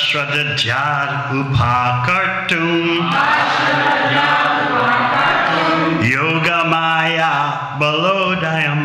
Shradajat Upakartum Yoga Maya Balodayam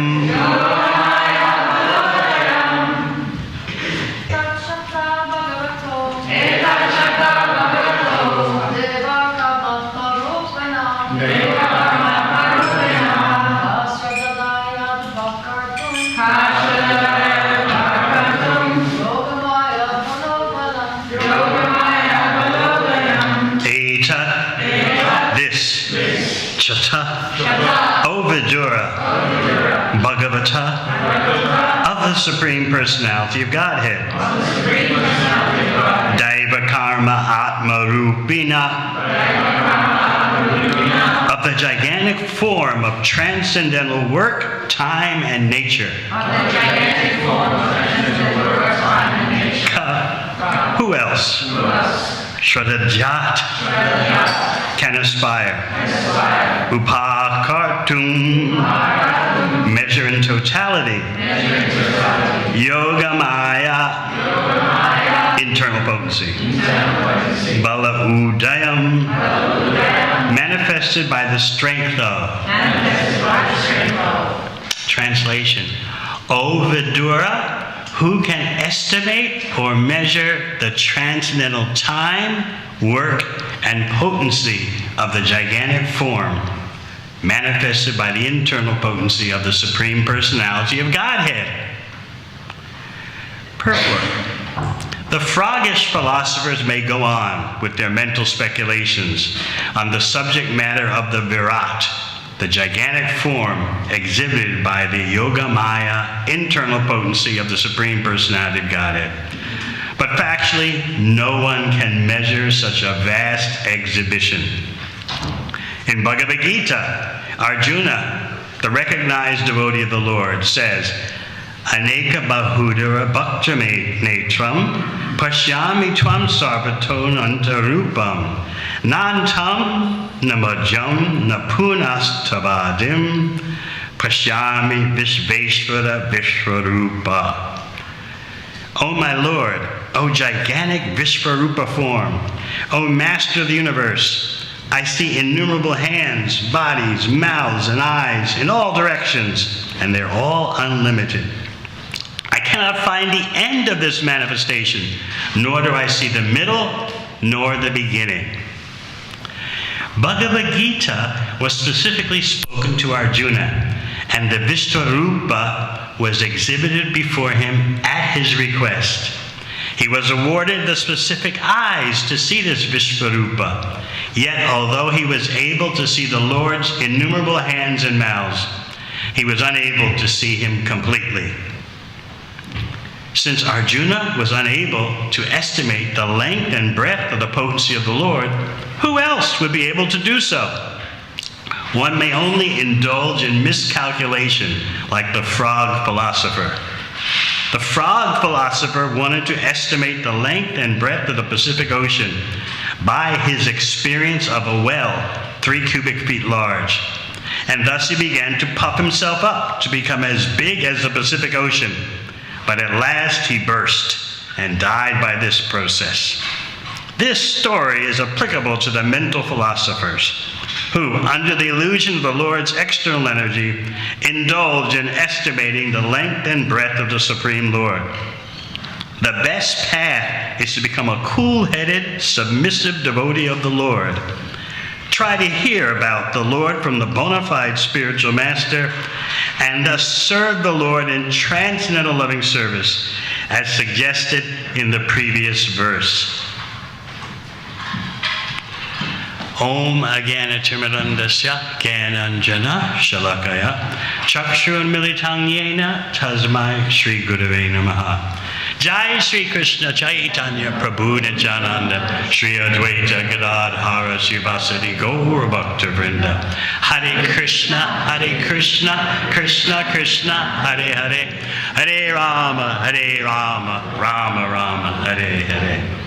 Chata, O Vidura, Bhagavata, of the Supreme Personality of Godhead. Daiva Karma Atma Rupina, of the gigantic form of transcendental work, time, and nature. Who else? Shradajat can aspire. Upakartum, measure in totality. Yoga Maya, internal potency. Bala Udayam, manifested by the strength of. Translation. O Vidura, who can estimate or measure the transcendental time, work, and potency of the gigantic form manifested by the internal potency of the Supreme Personality of Godhead? Purport. The froggish philosophers may go on with their mental speculations on the subject matter of the Virat, the gigantic form exhibited by the Yoga Maya internal potency of the Supreme Personality of Godhead. But factually, no one can measure such a vast exhibition. In Bhagavad Gita, Arjuna, the recognized devotee of the Lord, says, Aneka bahudara bhaktame netram pashyami tvam sarvato nantarupam nantam namajam napunastavadim pashyami vishveshvara vishvarupa. O my Lord, O gigantic Vishvarupa form, O Master of the universe, I see innumerable hands, bodies, mouths, and eyes in all directions, and they're all unlimited. I cannot find the end of this manifestation, nor do I see the middle, nor the beginning. Bhagavad Gita was specifically spoken to Arjuna, and the Vishvarupa was exhibited before him at his request. He was awarded the specific eyes to see this Vishvarupa. Yet, although he was able to see the Lord's innumerable hands and mouths, he was unable to see him completely. Since Arjuna was unable to estimate the length and breadth of the potency of the Lord, who else would be able to do so? One may only indulge in miscalculation like the frog philosopher. The frog philosopher wanted to estimate the length and breadth of the Pacific Ocean by his experience of a well 3 cubic feet large. And thus he began to puff himself up to become as big as the Pacific Ocean. But at last he burst and died by this process. This story is applicable to the mental philosophers who, under the illusion of the Lord's external energy, indulge in estimating the length and breadth of the Supreme Lord. The best path is to become a cool-headed, submissive devotee of the Lord. Try to hear about the Lord from the bona fide spiritual master, and thus serve the Lord in transcendental loving service, as suggested in the previous verse. Om Agyanatimirandasya Gyananjana Shalakaya Chakshun Militang Yena Tasmai Shri Gurave Namaha. Jai Shri Krishna Chaitanya Prabhu Nityananda Shri Advaita Gadadhara Sivasati Gaura Bhakta Vrinda. Hare Krishna, Krishna Krishna, Hare Hare, Hare Rama, Rama Rama, Hare Hare.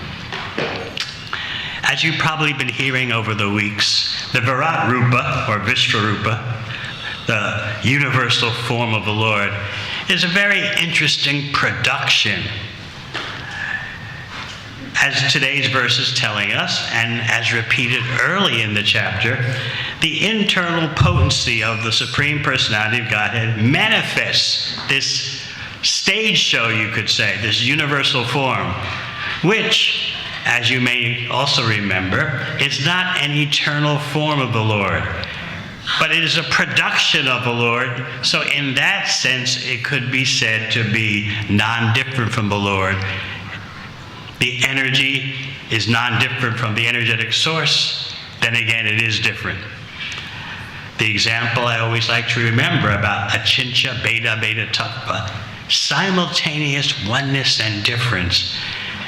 As you've probably been hearing over the weeks, the Virat Rupa, or Vishvarupa, the universal form of the Lord, is a very interesting production. as today's verse is telling us, and as repeated early in the chapter, the internal potency of the Supreme Personality of Godhead manifests this stage show, you could say, this universal form, which, as you may also remember, is not an eternal form of the Lord, but it is a production of the Lord. So in that sense, it could be said to be non-different from the Lord. The energy is non-different from the energetic source. Then again, it is different. The example I always like to remember about achintya beta beta tattva, simultaneous oneness and difference,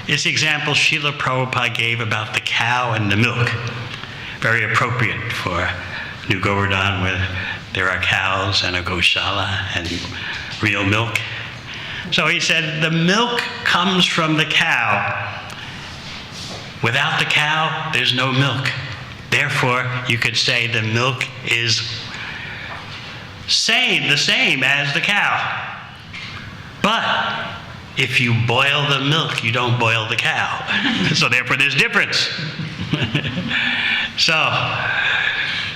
is the example Srila Prabhupada gave about the cow and the milk. Very appropriate for New Govardhan, where there are cows and a goshala and real milk. So he said, the milk comes from the cow. Without the cow, there's no milk. Therefore, you could say the milk is the same as the cow. But if you boil the milk, you don't boil the cow. So therefore, there's difference. So,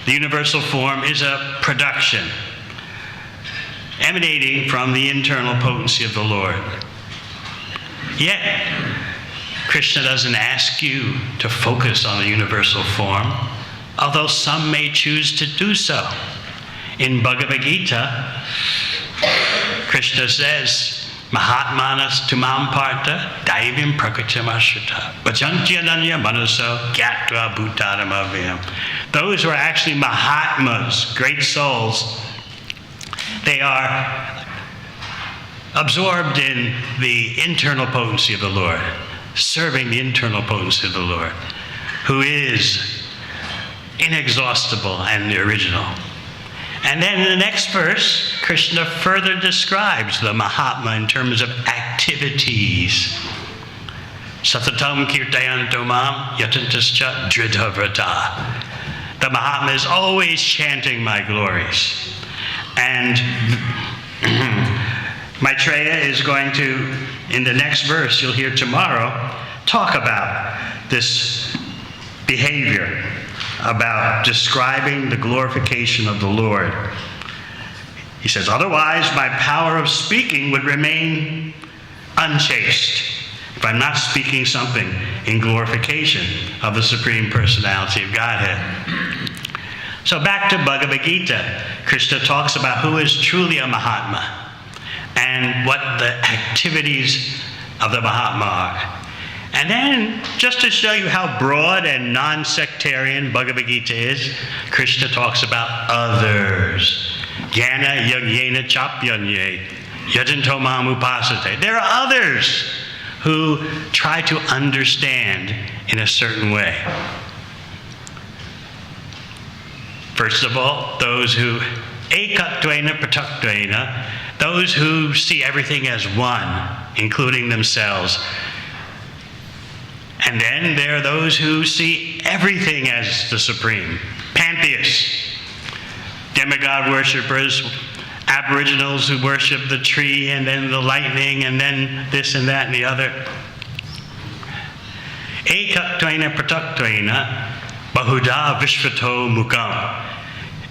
the universal form is a production emanating from the internal potency of the Lord. Yet, Krishna doesn't ask you to focus on the universal form, although some may choose to do so. In Bhagavad Gita, Krishna says, Mahatmanas tumam partha daivim prakritim ashrita vachantyananya manaso gyatva bhutaram avyam. Those who are actually Mahatmas, great souls, they are absorbed in the internal potency of the Lord, serving the internal potency of the Lord, who is inexhaustible and the original. And then in the next verse, Krishna further describes the Mahatma in terms of activities. Satatam kirtayanto mam yatantascha dridhavrata. The Mahatma is always chanting my glories. And Maitreya is going to, in the next verse you'll hear tomorrow, talk about this behavior, about describing the glorification of the Lord. He says, otherwise my power of speaking would remain unchaste if I'm not speaking something in glorification of the Supreme Personality of Godhead. So back to Bhagavad Gita, Krishna talks about who is truly a Mahatma and what the activities of the Mahatma are. And then, just to show you how broad and non-sectarian Bhagavad Gita is, Krishna talks about others. Jnana yagyena chapyanye yajanto mam upasate. There are others who try to understand in a certain way. First of all, those who ekatvena prataktvena, those who see everything as one, including themselves. And then there are those who see everything as the supreme, pantheists, demigod worshippers, aboriginals who worship the tree and then the lightning and then this and that and the other. Ekatvena prataktvena bahuda vishvato mukam.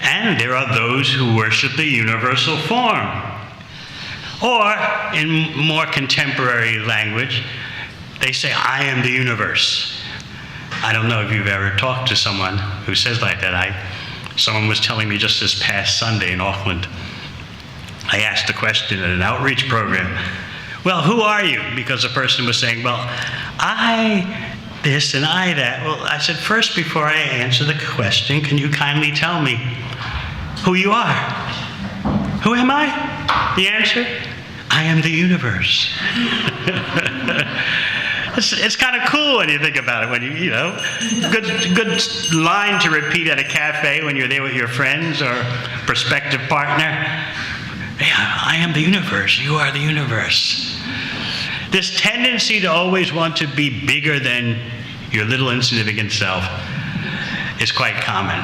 And there are those who worship the universal form. Or, in more contemporary language, they say, I am the universe. I don't know if you've ever talked to someone who says like that. Someone was telling me just this past Sunday in Auckland. I asked the question at an outreach program, well, who are you? Because the person was saying, well, I this and I that. Well, I said, first, before I answer the question, can you kindly tell me who you are? Who am I? The answer, I am the universe. It's kind of cool when you think about it. When you know, good line to repeat at a cafe when you're there with your friends or prospective partner. Hey, I am the universe. You are the universe. This tendency to always want to be bigger than your little insignificant self is quite common.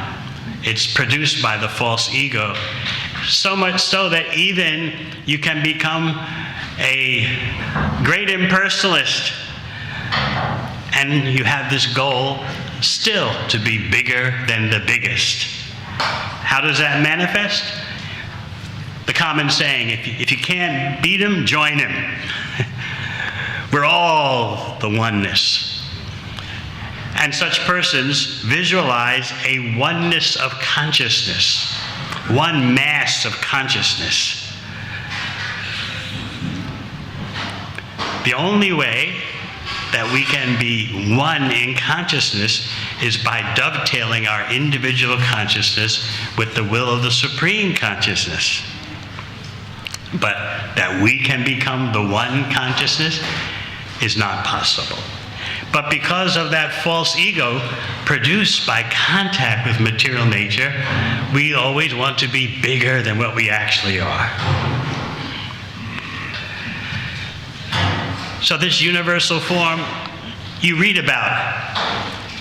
It's produced by the false ego, so much so that even you can become a great impersonalist And you have this goal still to be bigger than the biggest. How does that manifest? The common saying, if you can't beat him, join him. We're all the oneness. And such persons visualize a oneness of consciousness, one mass of consciousness. The only way that we can be one in consciousness is by dovetailing our individual consciousness with the will of the Supreme Consciousness. But that we can become the one consciousness is not possible. But because of that false ego produced by contact with material nature, we always want to be bigger than what we actually are. So this universal form you read about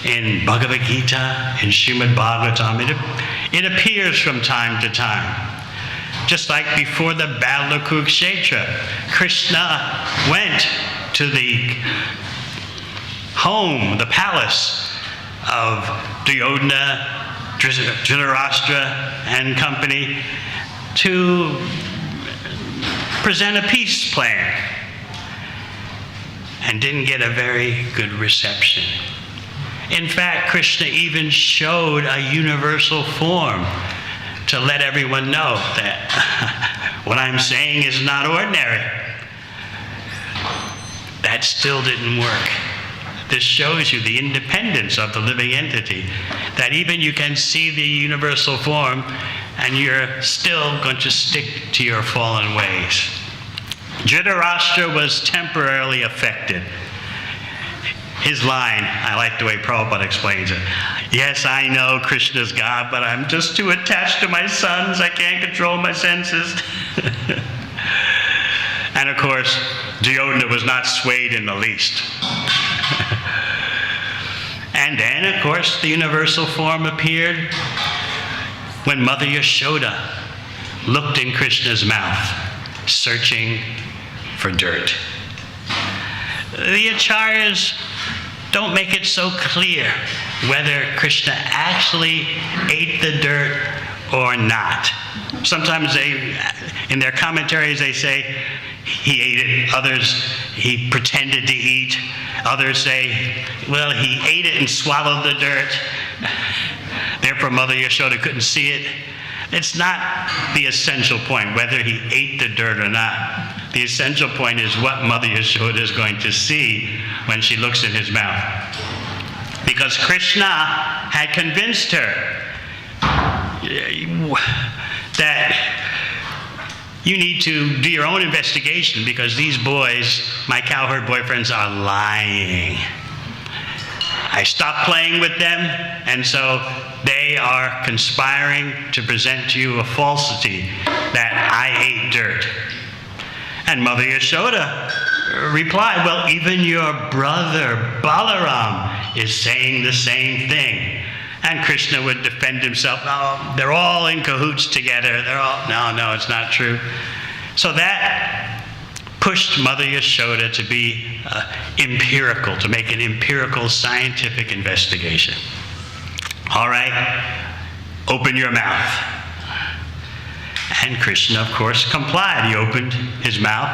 in Bhagavad Gita, in Srimad Bhagavatam. It appears from time to time. Just like before the Battle of Kurukshetra, Krishna went to the home, the palace of Duryodhana, Dhritarashtra, and company to present a peace plan, and didn't get a very good reception. In fact, Krishna even showed a universal form to let everyone know that what I'm saying is not ordinary. That still didn't work. This shows you the independence of the living entity, that even you can see the universal form and you're still going to stick to your fallen ways. Dhritarashtra was temporarily affected. His line, I like the way Prabhupada explains it. Yes, I know Krishna's God, but I'm just too attached to my sons. I can't control my senses. And of course, Duryodhana was not swayed in the least. And then, of course, the universal form appeared when Mother Yashoda looked in Krishna's mouth, searching for dirt. The acharyas don't make it so clear whether Krishna actually ate the dirt or not. Sometimes in their commentaries, they say he ate it. Others, he pretended to eat. Others say, well, he ate it and swallowed the dirt. Therefore, Mother Yashoda couldn't see it. It's not the essential point, whether he ate the dirt or not. The essential point is what Mother Yashoda is going to see when she looks in his mouth. Because Krishna had convinced her that you need to do your own investigation because these boys, my cowherd boyfriends, are lying. I stopped playing with them, and so they are conspiring to present to you a falsity that I ate dirt. And Mother Yashoda replied, well, even your brother Balaram is saying the same thing. And Krishna would defend himself. No, they're all in cahoots together. No, it's not true. So that pushed Mother Yashoda to be empirical, to make an empirical scientific investigation. All right, open your mouth. And Krishna, of course, complied. He opened his mouth,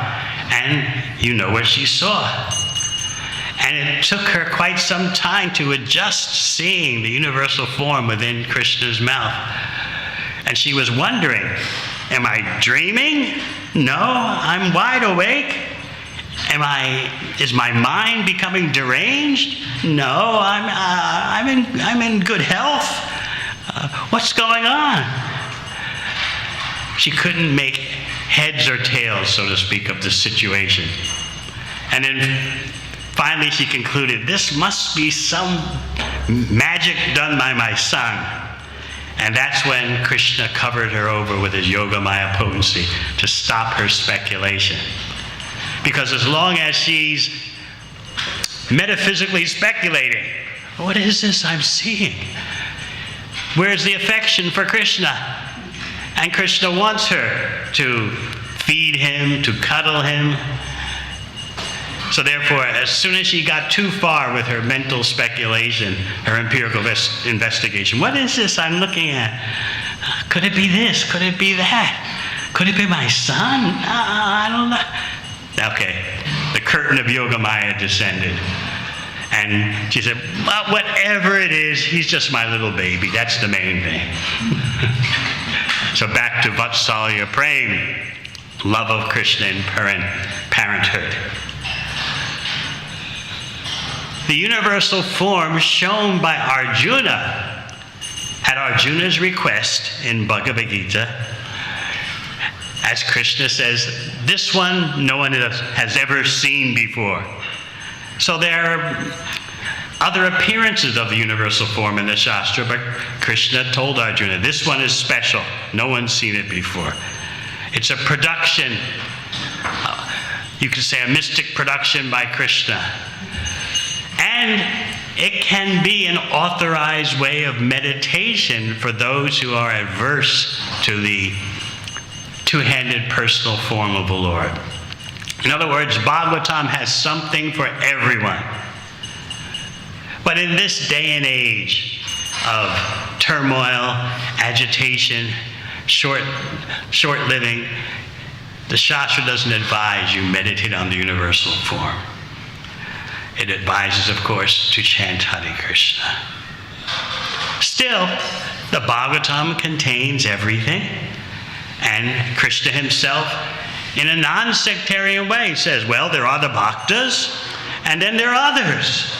and you know what she saw. And it took her quite some time to adjust seeing the universal form within Krishna's mouth. And she was wondering, am I dreaming? No, I'm wide awake. Is my mind becoming deranged? No, I'm in good health. What's going on? She couldn't make heads or tails, so to speak, of the situation. And then finally she concluded, this must be some magic done by my son. And that's when Krishna covered her over with his Yogamaya potency to stop her speculation. Because as long as she's metaphysically speculating, what is this I'm seeing? Where's the affection for Krishna? And Krishna wants her to feed him, to cuddle him. So therefore, as soon as she got too far with her mental speculation, her empirical investigation, what is this I'm looking at? Could it be this? Could it be that? Could it be my son? I don't know. Okay, the curtain of Yogamaya descended. And she said, well, whatever it is, he's just my little baby. That's the main thing. So back to Vatsalya Prem, love of Krishna in parenthood. The universal form shown by Arjuna, at Arjuna's request in Bhagavad Gita, as Krishna says, this one no one has ever seen before. So there are other appearances of the universal form in the Shastra, but Krishna told Arjuna, this one is special. No one's seen it before. It's a production, you could say a mystic production by Krishna. And it can be an authorized way of meditation for those who are averse to the two-handed personal form of the Lord. In other words, Bhagavatam has something for everyone. But in this day and age of turmoil, agitation, short living, the Shastra doesn't advise you meditate on the universal form. It advises, of course, to chant Hare Krishna. Still, the Bhagavatam contains everything, and Krishna himself, in a non-sectarian way, says, well, there are the bhaktas, and then there are others.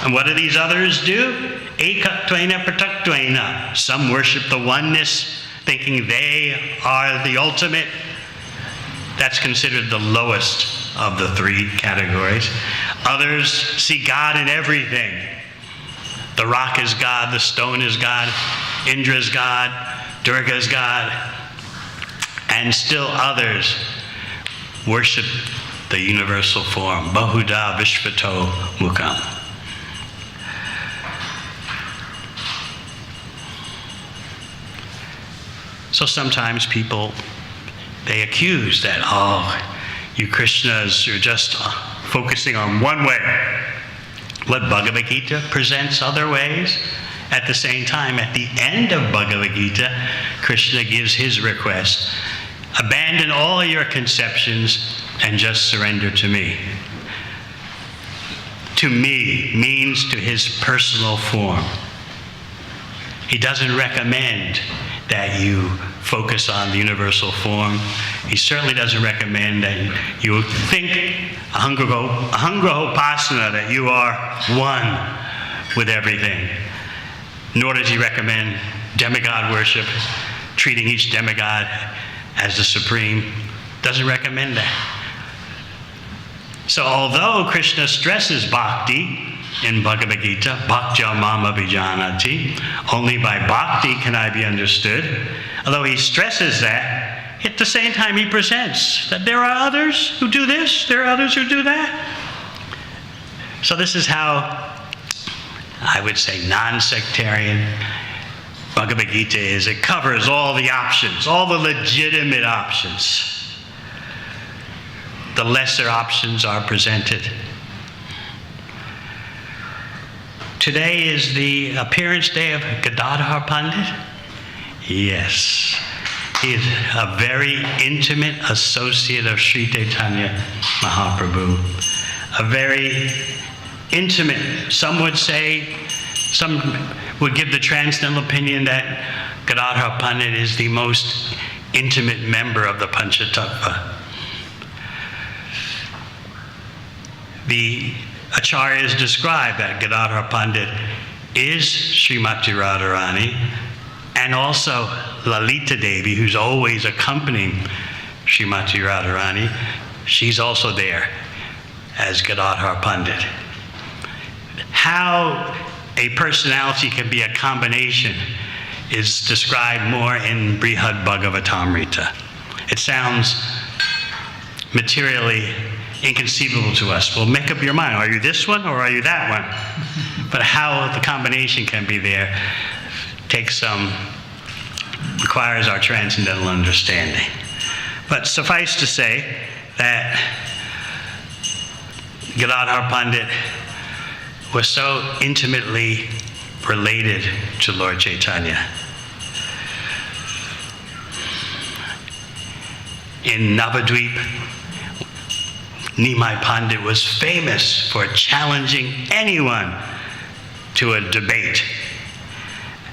And what do these others do? Ekatvena prataktvena. Some worship the oneness, thinking they are the ultimate. That's considered the lowest of the three categories. Others see God in everything. The rock is God, the stone is God, Indra is God, Durga is God. And still others worship the universal form, Bahuda Vishvato Mukham. So sometimes people, they accuse that, oh, you Krishnas, you're just focusing on one way. But Bhagavad Gita presents other ways. At the same time, at the end of Bhagavad Gita, Krishna gives his request. Abandon all your conceptions and just surrender to me. To me means to his personal form. He doesn't recommend that you focus on the universal form. He certainly doesn't recommend that you think ahangrahopasana, that you are one with everything. Nor does he recommend demigod worship, treating each demigod as the supreme. Doesn't recommend that. So although Krishna stresses bhakti in Bhagavad Gita, bhaktya mama vijanati, only by bhakti can I be understood, although he stresses that, at the same time he presents that there are others who do this, there are others who do that. So this is how I would say non-sectarian Bhagavad Gita is. It covers all the options, all the legitimate options. The lesser options are presented. Today is the appearance day of Gadadhara Pandit. Yes, he is a very intimate associate of Sri Chaitanya Mahaprabhu. A very intimate, some would give the transcendental opinion that Gadadhara Pandit is the most intimate member of the Panchatattva. The Acharyas describe that Gadadhara Pandit is Srimati Radharani, and also Lalita Devi, who's always accompanying Srimati Radharani. She's also there as Gadadhara Pandit. How a personality can be a combination is described more in Srimad Bhagavatam. It sounds materially inconceivable to us. Well, make up your mind. Are you this one or are you that one? But how the combination can be there requires our transcendental understanding. But suffice to say that Gadadhara Pandit was so intimately related to Lord Chaitanya. In Navadvip, Nimai Pandit was famous for challenging anyone to a debate.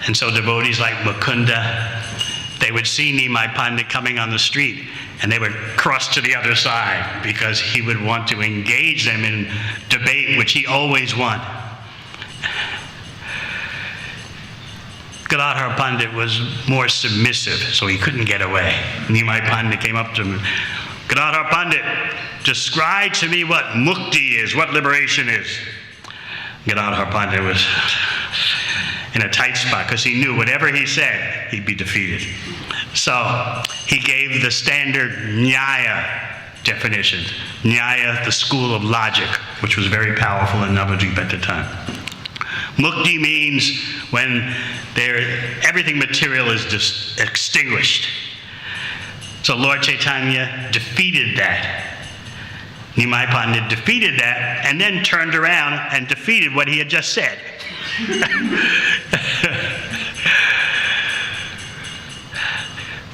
And so devotees like Mukunda, they would see Nimai Pandit coming on the street and they would cross to the other side because he would want to engage them in debate, which he always won. Gadadhara Pandit was more submissive, so he couldn't get away. Nimai Pandit came up to him. Gadadhara Pandit, describe to me what mukti is, what liberation is. Gadadhara Pandit was in a tight spot because he knew whatever he said, he'd be defeated. So he gave the standard Nyaya definition. Nyaya, the school of logic, which was very powerful in Navadvip at the time. Mukti means when everything material is just extinguished. So Lord Chaitanya defeated that. Nimai Pandit defeated that and then turned around and defeated what he had just said.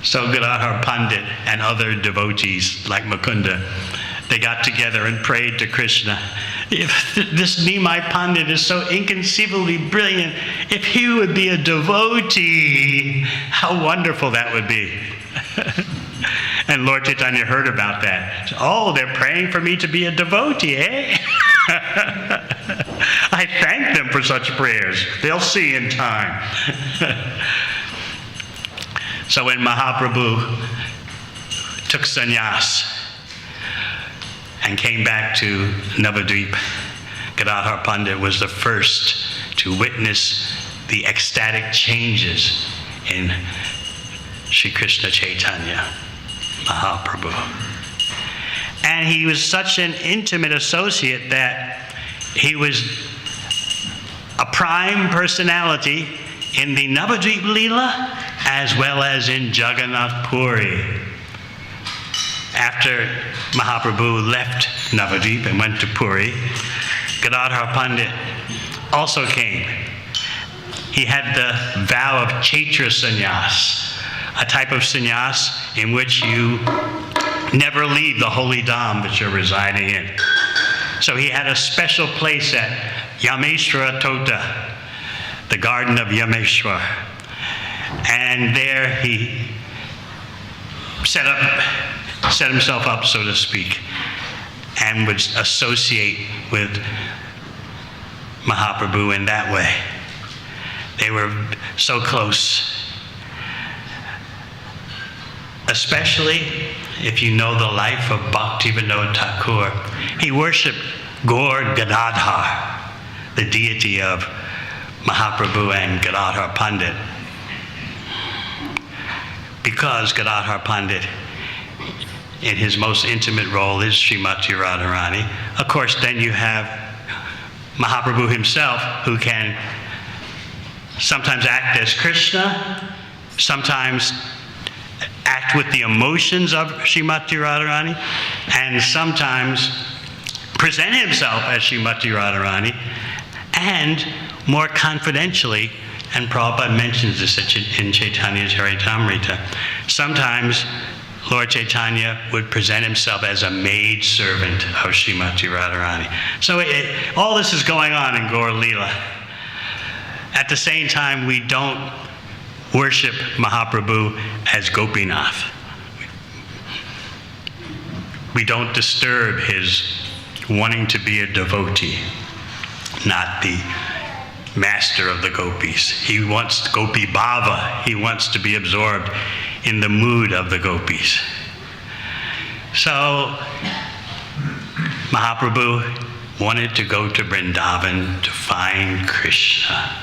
So Gadadhara Pandit and other devotees like Mukunda, they got together and prayed to Krishna. If this Nimai Pandit is so inconceivably brilliant, if he would be a devotee, how wonderful that would be. And Lord Chaitanya heard about that. Oh, they're praying for me to be a devotee, eh? I thank them for such prayers. They'll see in time. So when Mahaprabhu took sannyas and came back to Navadvip, Gadadhara Pandit was the first to witness the ecstatic changes in Sri Krishna Chaitanya Mahaprabhu. And he was such an intimate associate that he was a prime personality in the Navadvip Leela as well as in Jagannath Puri. After Mahaprabhu left Navadvip and went to Puri, Gadadhara Pandit also came. He had the vow of Chaitra sannyas, a type of sannyas in which you never leave the holy dham that you're residing in. So he had a special place at Yameshwara Tota, the garden of Yameshwar. And there he set himself up, so to speak, and would associate with Mahaprabhu in that way. They were so close. Especially if you know the life of Bhaktivinoda Thakur. He worshipped Gaur Gadadhar, the deity of Mahaprabhu and Gadadhara Pandit. Because Gadadhara Pandit, in his most intimate role, is Srimati Radharani. Of course, then you have Mahaprabhu himself, who can sometimes act as Krishna, sometimes act with the emotions of Srimati Radharani, and sometimes present himself as Srimati Radharani, and more confidentially, and Prabhupada mentions this in Chaitanya's Haritamrita, sometimes Lord Chaitanya would present himself as a maid servant of Srimati Radharani. So all this is going on in Gaur Leela. At the same time, we don't worship Mahaprabhu as Gopinath. We don't disturb his wanting to be a devotee, not the master of the gopis. He wants gopi bhava. He wants to be absorbed in the mood of the gopis. So Mahaprabhu wanted to go to Vrindavan to find Krishna.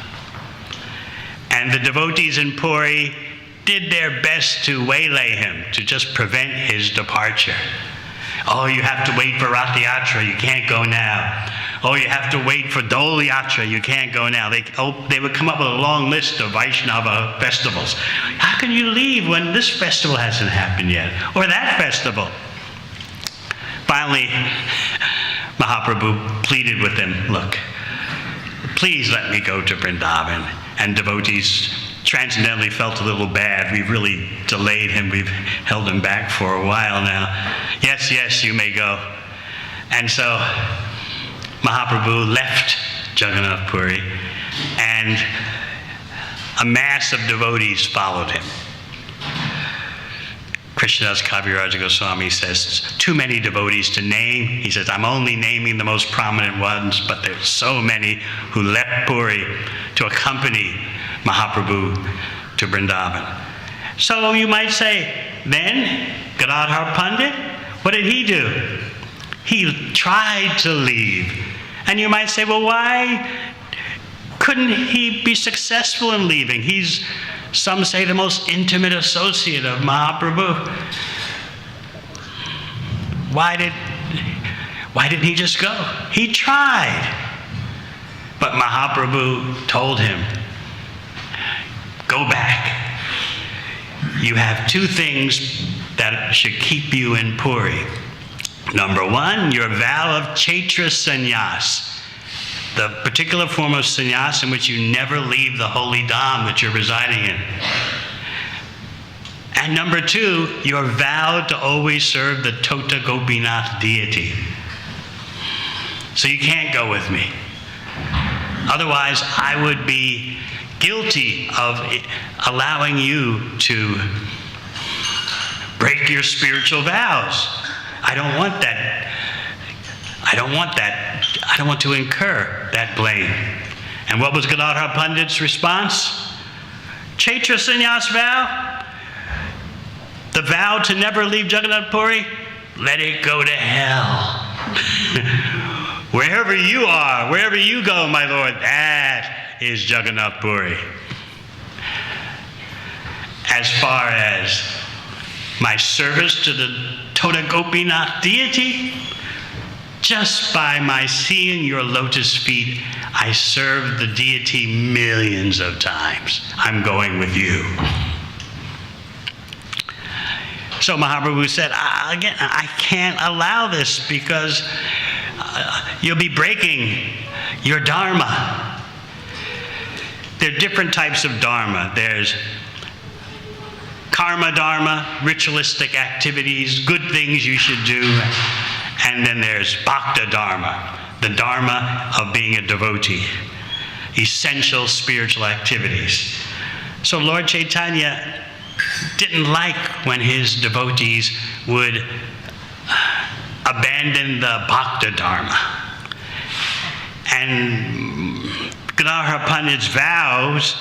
And the devotees in Puri did their best to waylay him, to just prevent his departure. Oh, you have to wait for Rath Yatra, you can't go now. Oh, you have to wait for Dol Yatra, you can't go now. They would come up with a long list of Vaishnava festivals. How can you leave when this festival hasn't happened yet? Or that festival? Finally, Mahaprabhu pleaded with him, look, please let me go to Vrindavan. And devotees transcendentally felt a little bad. We've really delayed him. We've held him back for a while now. Yes, yes, you may go. And so Mahaprabhu left Jagannath Puri, and a mass of devotees followed him. Krishnadas Kaviraj Goswami says, too many devotees to name. He says, I'm only naming the most prominent ones, but there's so many who left Puri to accompany Mahaprabhu to Vrindavan. So you might say, then Gadadhara Pandit, what did he do? He tried to leave. And you might say, well, why couldn't he be successful in leaving? He's, some say, the most intimate associate of Mahaprabhu. Why didn't he just go? He tried. But Mahaprabhu told him, go back. You have two things that should keep you in Puri. Number one, your vow of Chaitra Sannyas, the particular form of sannyas in which you never leave the holy dham that you're residing in. And number two, your vow to always serve the Tota Gopinath deity. So you can't go with me. Otherwise, I would be guilty of allowing you to break your spiritual vows. I don't want that. I don't want that. I don't want to incur that blame. And what was Gadadhara Pandit's response? Chaitra Sannyas vow? The vow to never leave Jagannath Puri? Let it go to hell. Wherever you are, wherever you go, my Lord, that is Jagannath Puri. As far as my service to the Tota Gopinath deity, just by my seeing your lotus feet, I served the deity millions of times. I'm going with you. So Mahaprabhu said, again, I can't allow this because you'll be breaking your dharma. There are different types of dharma. There's karma dharma, ritualistic activities, good things you should do. And then there's bhakti dharma, the dharma of being a devotee, essential spiritual activities. So Lord Chaitanya didn't like when his devotees would abandon the bhakti dharma. And Gadadhara Pandit's vows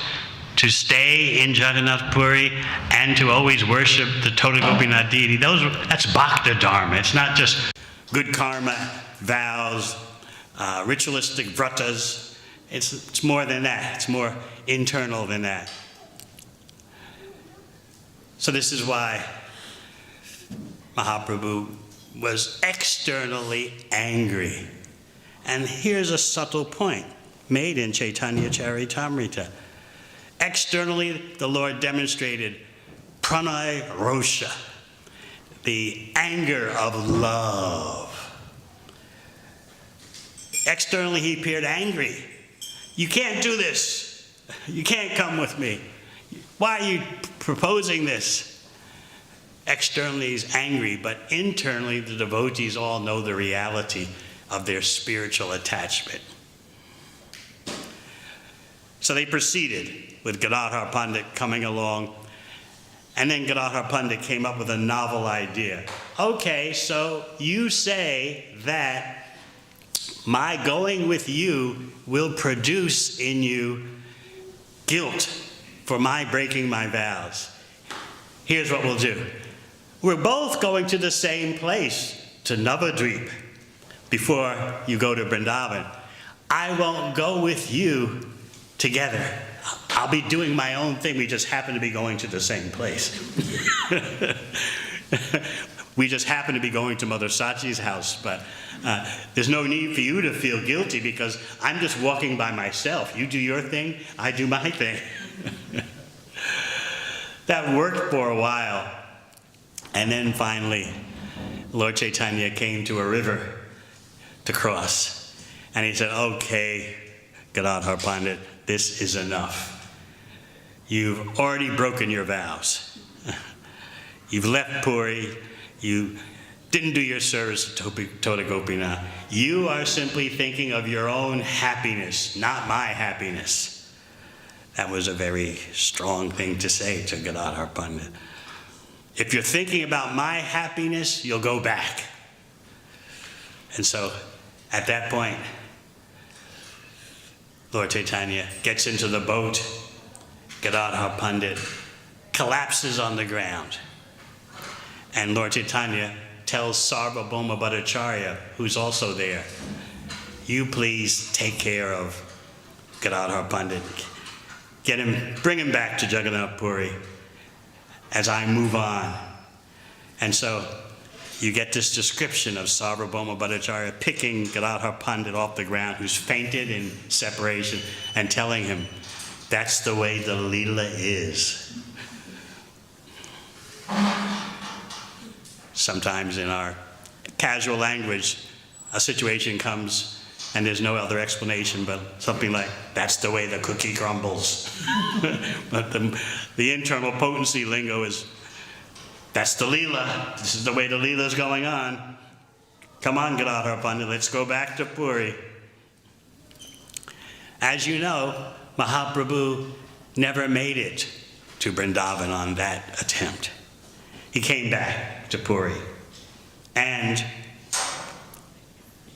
to stay in Jagannath Puri and to always worship the Tota Gopinath deity, that's bhakti dharma. It's not just good karma, vows, ritualistic vratas. It's more than that. It's more internal than that. So this is why Mahaprabhu was externally angry. And here's a subtle point made in Chaitanya Charitamrita. Externally, the Lord demonstrated pranay rosha, the anger of love. Externally, he appeared angry. You can't do this. You can't come with me. Why are you proposing this? Externally, he's angry, but internally, the devotees all know the reality of their spiritual attachment. So they proceeded with Gadadhara Pandit coming along. And then Gadadhara Pandit came up with a novel idea. Okay, so you say that my going with you will produce in you guilt for my breaking my vows. Here's what we'll do. We're both going to the same place, to Navadvip, before you go to Vrindavan. I won't go with you together. I'll be doing my own thing. We just happen to be going to the same place. We just happen to be going to Mother Sachi's house, but there's no need for you to feel guilty because I'm just walking by myself. You do your thing, I do my thing. That worked for a while. And then finally, Lord Chaitanya came to a river to cross. And he said, okay, Gadadhara Pandit, this is enough. You've already broken your vows. You've left Puri. You didn't do your service to Tota Gopinath. You are simply thinking of your own happiness, not my happiness. That was a very strong thing to say to Gadadhara Pandit. If you're thinking about my happiness, you'll go back. And so, at that point, Lord Chaitanya gets into the boat. Gadadhara Pandit collapses on the ground. And Lord Chaitanya tells Sarvabhauma Bhattacharya, who's also there, you please take care of Gadadhara Pandit. Get him, bring him back to Jagannath Puri as I move on. And so you get this description of Sarvabhauma Bhattacharya picking Gadadhara Pandit off the ground, who's fainted in separation, and telling him, that's the way the Leela is. Sometimes in our casual language, a situation comes and there's no other explanation but something like, that's the way the cookie crumbles. But the internal potency lingo is, that's the Leela. This is the way the Leela is going on. Come on, Gadadhara Pandit, let's go back to Puri. As you know, Mahaprabhu never made it to Vrindavan on that attempt. He came back to Puri, and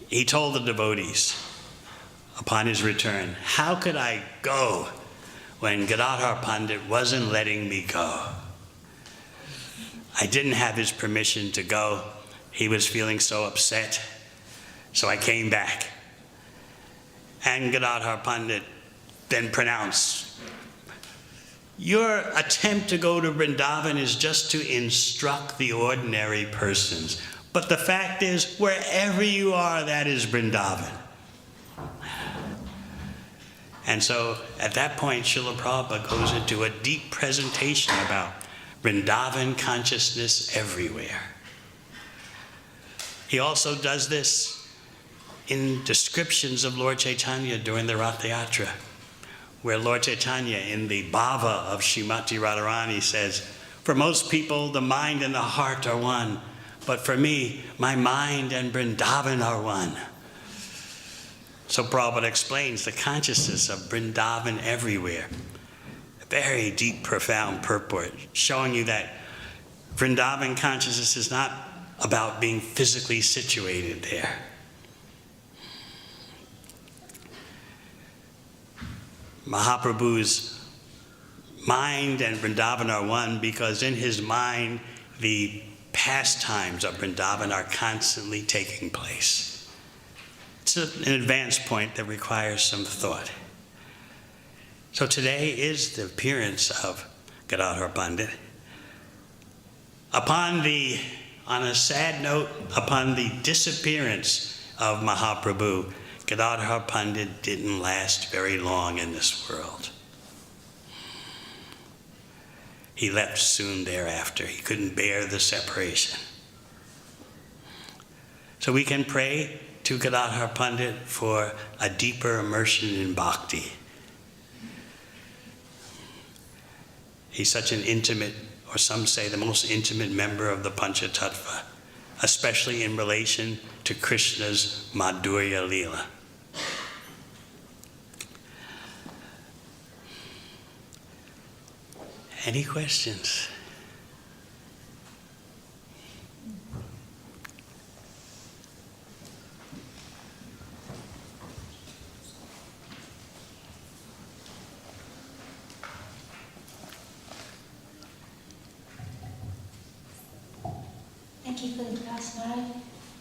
he told the devotees upon his return, how could I go when Gadadhara Pandit wasn't letting me go? I didn't have his permission to go. He was feeling so upset, so I came back. And Gadadhara Pandit then pronounced, your attempt to go to Vrindavan is just to instruct the ordinary persons. But the fact is, wherever you are, that is Vrindavan. And so at that point, Srila Prabhupada goes into a deep presentation about Vrindavan consciousness everywhere. He also does this in descriptions of Lord Chaitanya during the Rath Yatra, where Lord Chaitanya, in the bhava of Srimati Radharani, says, for most people, the mind and the heart are one, but for me, my mind and Vrindavan are one. So Prabhupada explains the consciousness of Vrindavan everywhere. A very deep, profound purport, showing you that Vrindavan consciousness is not about being physically situated there. Mahaprabhu's mind and Vrindavan are one because in his mind, the pastimes of Vrindavan are constantly taking place. It's an advanced point that requires some thought. So today is the appearance of Gadadhara Pandit. On a sad note, upon the disappearance of Mahaprabhu, Gadadhara Pandit didn't last very long in this world. He left soon thereafter. He couldn't bear the separation. So we can pray to Gadadhara Pandit for a deeper immersion in bhakti. He's such an intimate, or some say the most intimate member of the Panchatattva, especially in relation to Krishna's Madhurya Leela. Any questions? Thank you for the class, Maharaj.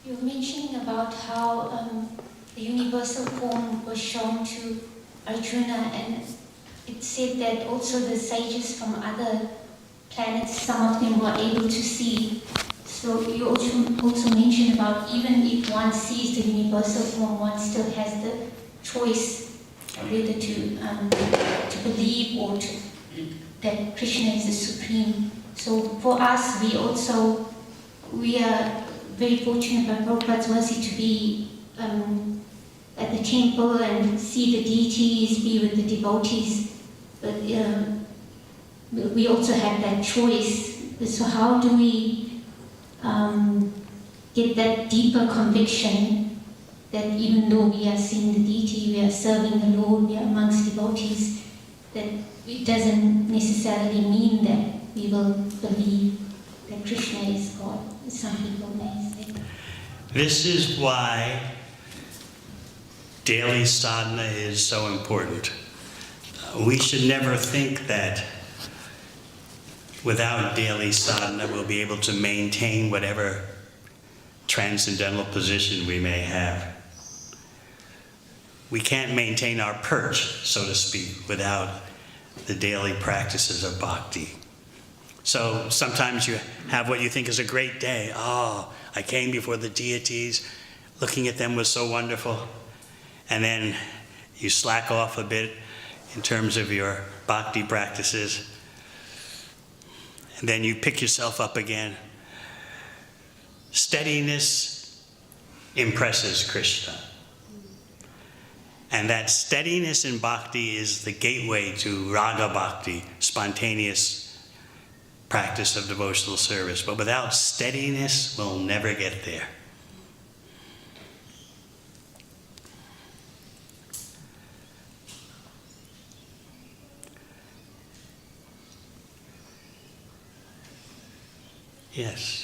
You were mentioning about how the universal form was shown to Arjuna, and it said that also the sages from other planets, some of them were able to see. So you also mentioned about even if one sees the universal form, one still has the choice whether to believe or that Krishna is the supreme. So for us, we are very fortunate by Prabhupada's mercy to be at the temple and see the deities, be with the devotees. But we also have that choice. So how do we get that deeper conviction that even though we are seeing the deity, we are serving the Lord, we are amongst devotees, that it doesn't necessarily mean that we will believe that Krishna is God, as some people may say. This is why daily sadhana is so important. We should never think that without daily sadhana we'll be able to maintain whatever transcendental position we may have. We can't maintain our perch, so to speak, without the daily practices of bhakti. So sometimes you have what you think is a great day. Oh, I came before the deities, looking at them was so wonderful. And then you slack off a bit in terms of your bhakti practices. And then you pick yourself up again. Steadiness impresses Krishna. And that steadiness in bhakti is the gateway to raga bhakti, spontaneous practice of devotional service. But without steadiness, we'll never get there. Yes.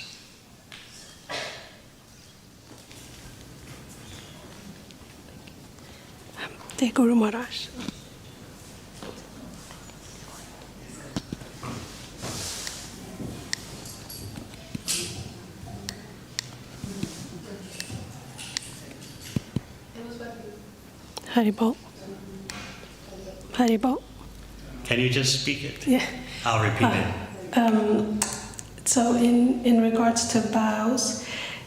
Dear Guru Maharaj. Haribol. Haribol. Can you just speak it? Yeah. I'll repeat it. So in regards to vows,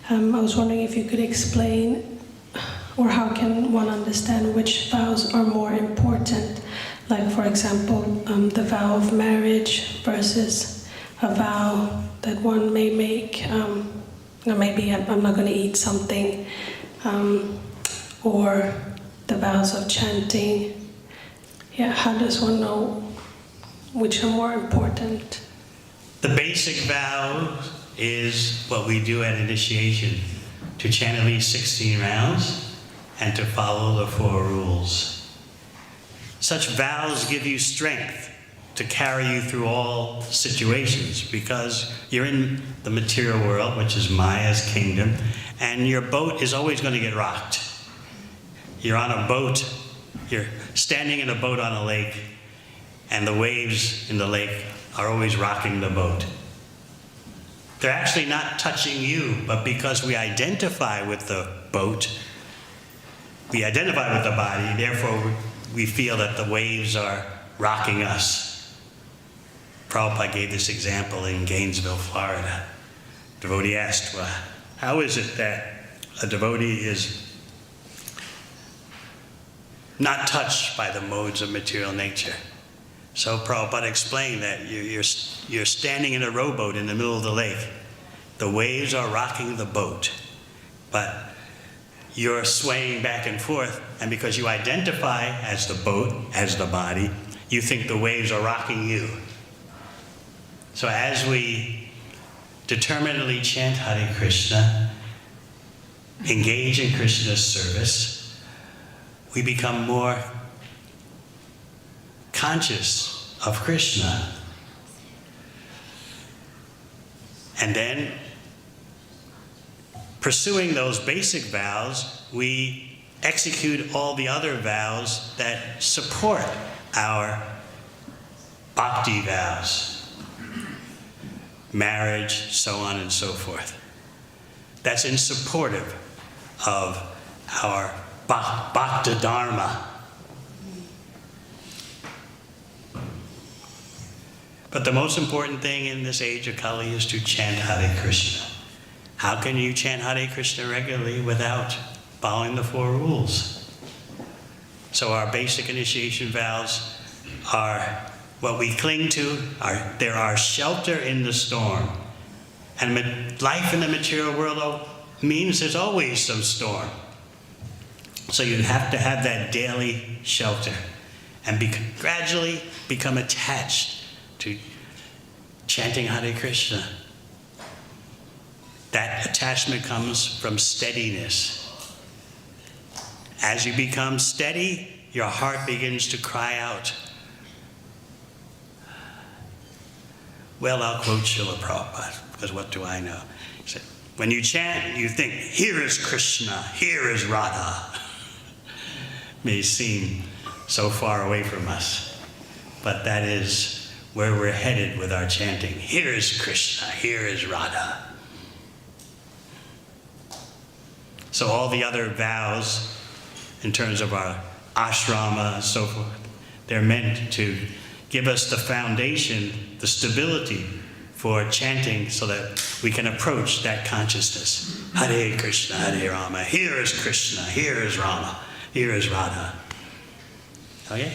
I was wondering if you could explain, or how can one understand which vows are more important? Like, for example, the vow of marriage versus a vow that one may make, maybe I'm not going to eat something, or the vows of chanting. Yeah, how does one know which are more important? The basic vow is what we do at initiation, to chant at least 16 rounds and to follow the 4 rules. Such vows give you strength to carry you through all situations, because you're in the material world, which is Maya's kingdom, and your boat is always going to get rocked. You're on a boat, you're standing in a boat on a lake, and the waves in the lake are always rocking the boat. They're actually not touching you, but because we identify with the boat, we identify with the body, therefore we feel that the waves are rocking us. Prabhupada gave this example in Gainesville, Florida. A devotee asked, well, how is it that a devotee is not touched by the modes of material nature? So Prabhupada explained that you're standing in a rowboat in the middle of the lake. The waves are rocking the boat, but you're swaying back and forth, and because you identify as the boat, as the body, you think the waves are rocking you. So as we determinedly chant Hare Krishna, engage in Krishna's service, we become more conscious of Krishna. And then, pursuing those basic vows, we execute all the other vows that support our bhakti vows. Marriage, so on and so forth. That's in supportive of our bhakti dharma. But the most important thing in this age of Kali is to chant Hare Krishna. How can you chant Hare Krishna regularly without following the 4 rules? So our basic initiation vows are what we cling to. They're our shelter in the storm. And life in the material world means there's always some storm. So you have to have that daily shelter and gradually become attached to chanting Hare Krishna. That attachment comes from steadiness. As you become steady, your heart begins to cry out. Well, I'll quote Srila Prabhupada, because what do I know? He said, when you chant, you think, here is Krishna, here is Radha. May seem so far away from us, but that is where we're headed with our chanting. Here is Krishna, here is Radha. So all the other vows, in terms of our ashrama and so forth, they're meant to give us the foundation, the stability for chanting so that we can approach that consciousness. Hare Krishna, Hare Rama. Here is Krishna, here is Rama, here is Radha. Okay?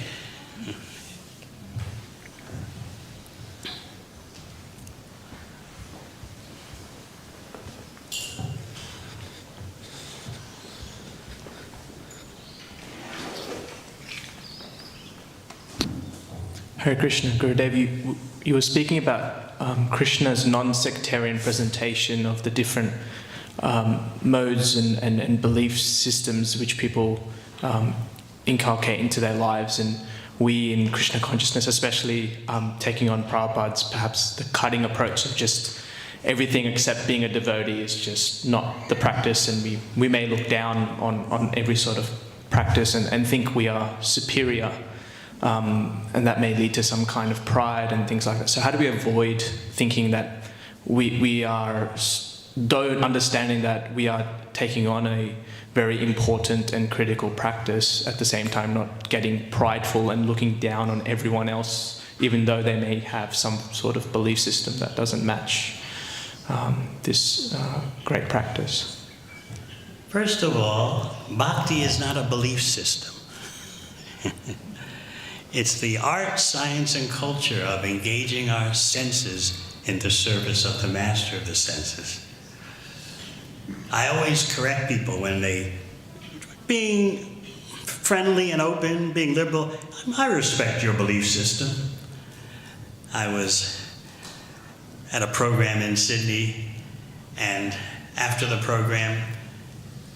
Hare Krishna, Gurudev, you were speaking about Krishna's non-sectarian presentation of the different modes and belief systems which people inculcate into their lives, and we in Krishna consciousness especially taking on Prabhupada's perhaps the cutting approach of just everything except being a devotee is just not the practice, and we may look down on every sort of practice and think we are superior. And that may lead to some kind of pride and things like that. So how do we avoid thinking that we are, though understanding that we are taking on a very important and critical practice, at the same time not getting prideful and looking down on everyone else, even though they may have some sort of belief system that doesn't match this great practice? First of all, bhakti is not a belief system. It's the art, science, and culture of engaging our senses in the service of the master of the senses. I always correct people when being friendly and open, being liberal, I respect your belief system. I was at a program in Sydney, and after the program,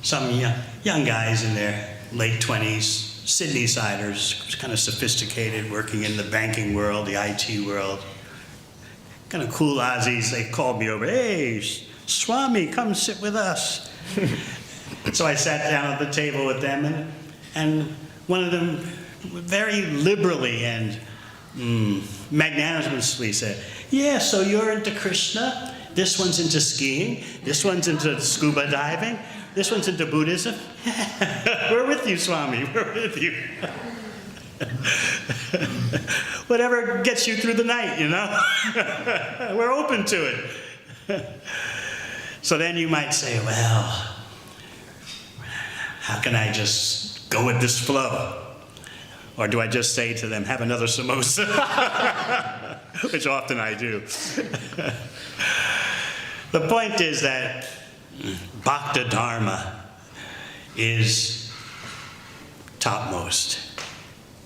some young guys in their late 20s, Sydney-siders, kind of sophisticated, working in the banking world, the IT world, kind of cool Aussies, they called me over, hey, Swami, come sit with us. So I sat down at the table with them, and one of them very liberally and magnanimously said, yeah, so you're into Krishna, this one's into skiing, this one's into scuba diving, this one's into Buddhism. We're with you, Swami, we're with you. Whatever gets you through the night, you know? We're open to it. So then you might say, well, how can I just go with this flow? Or do I just say to them, have another samosa? Which often I do. The point is that Bhakti Dharma is topmost.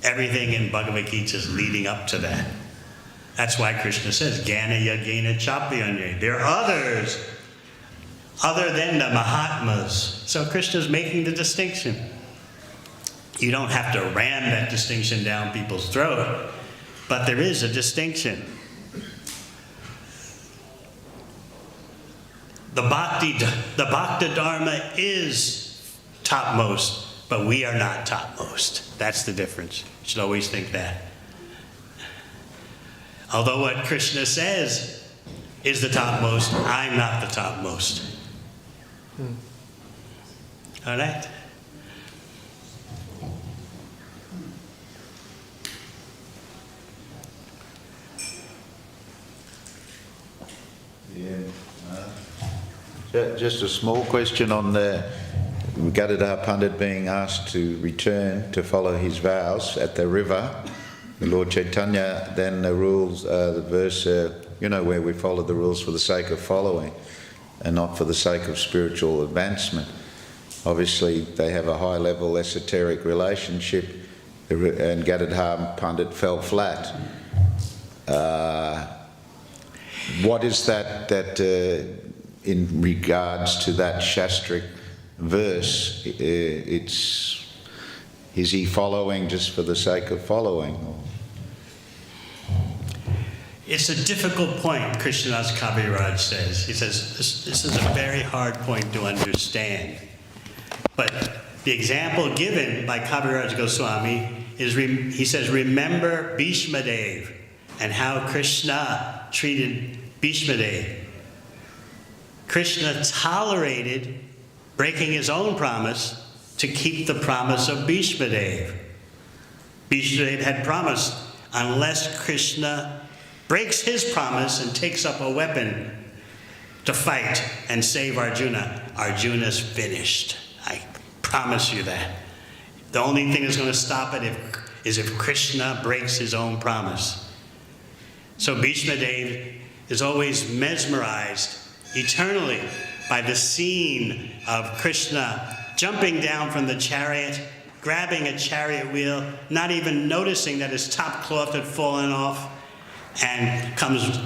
Everything in Bhagavad Gita is leading up to that. That's why Krishna says, Jnana Yagena Chapyanye. There are others other than the Mahatmas. So Krishna's making the distinction. You don't have to ram that distinction down people's throat, but there is a distinction. The Bhakti Dharma is topmost, but we are not topmost. That's the difference. You should always think that. Although what Krishna says is the topmost, I'm not the topmost. All right? Yeah. Just a small question on the Gadadhara Pandit being asked to return to follow his vows at the river. The Lord Chaitanya, then the rules, the verse, where we follow the rules for the sake of following and not for the sake of spiritual advancement. obviously they have a high-level esoteric relationship, and Gadadhara Pandit fell flat. What is that in regards to that Shastric verse? Is he following just for the sake of following? It's a difficult point, Krishnadas Kaviraj says. He says, this is a very hard point to understand. But the example given by Kaviraj Goswami is, he says, remember Bhishma Dev and how Krishna treated Bhishma Dev. Krishna tolerated breaking his own promise to keep the promise of Bhishma Dev. Bhishma Dev had promised, unless Krishna breaks his promise and takes up a weapon to fight and save Arjuna, Arjuna's finished. I promise you that. The only thing that's going to stop it is if Krishna breaks his own promise. So Bhishma Dev is always mesmerized eternally by the scene of Krishna jumping down from the chariot, grabbing a chariot wheel, not even noticing that his top cloth had fallen off, and comes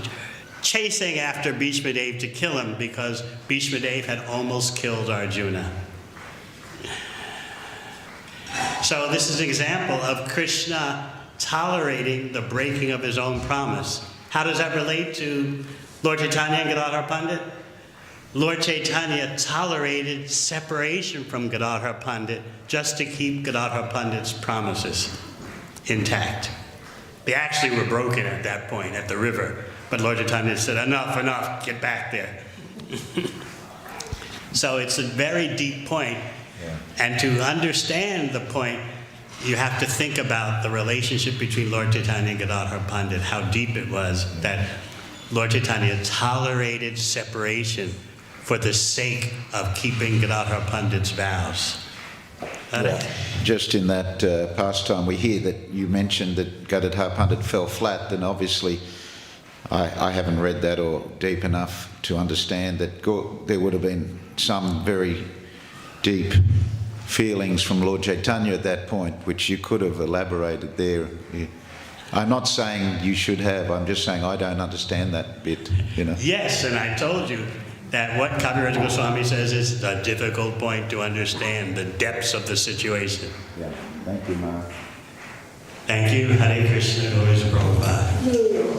chasing after Bhishma Dev to kill him because Bhishma Dev had almost killed Arjuna. So this is an example of Krishna tolerating the breaking of his own promise. How does that relate to Lord Chaitanya and Gadadhara Pandit? Lord Chaitanya tolerated separation from Gadadhara Pandit just to keep Gadadhara Pandit's promises intact. They actually were broken at that point at the river, but Lord Chaitanya said, enough, get back there. So it's a very deep point. And to understand the point, you have to think about the relationship between Lord Chaitanya and Gadadhara Pandit, how deep it was that Lord Chaitanya tolerated separation for the sake of keeping Gadadhara Pandit's vows. Just in that pastime, we hear that you mentioned that Gadadhara Pandit fell flat, and obviously I haven't read that or deep enough to understand that there would have been some very deep feelings from Lord Chaitanya at that point, which you could have elaborated there. I'm not saying you should have, I'm just saying I don't understand that bit, you know. Yes, and I told you that what Kaviraj Goswami says is a difficult point to understand, the depths of the situation. Yeah, thank you, Mark. Thank you. Hare Krishna, Gaura Prabhupada.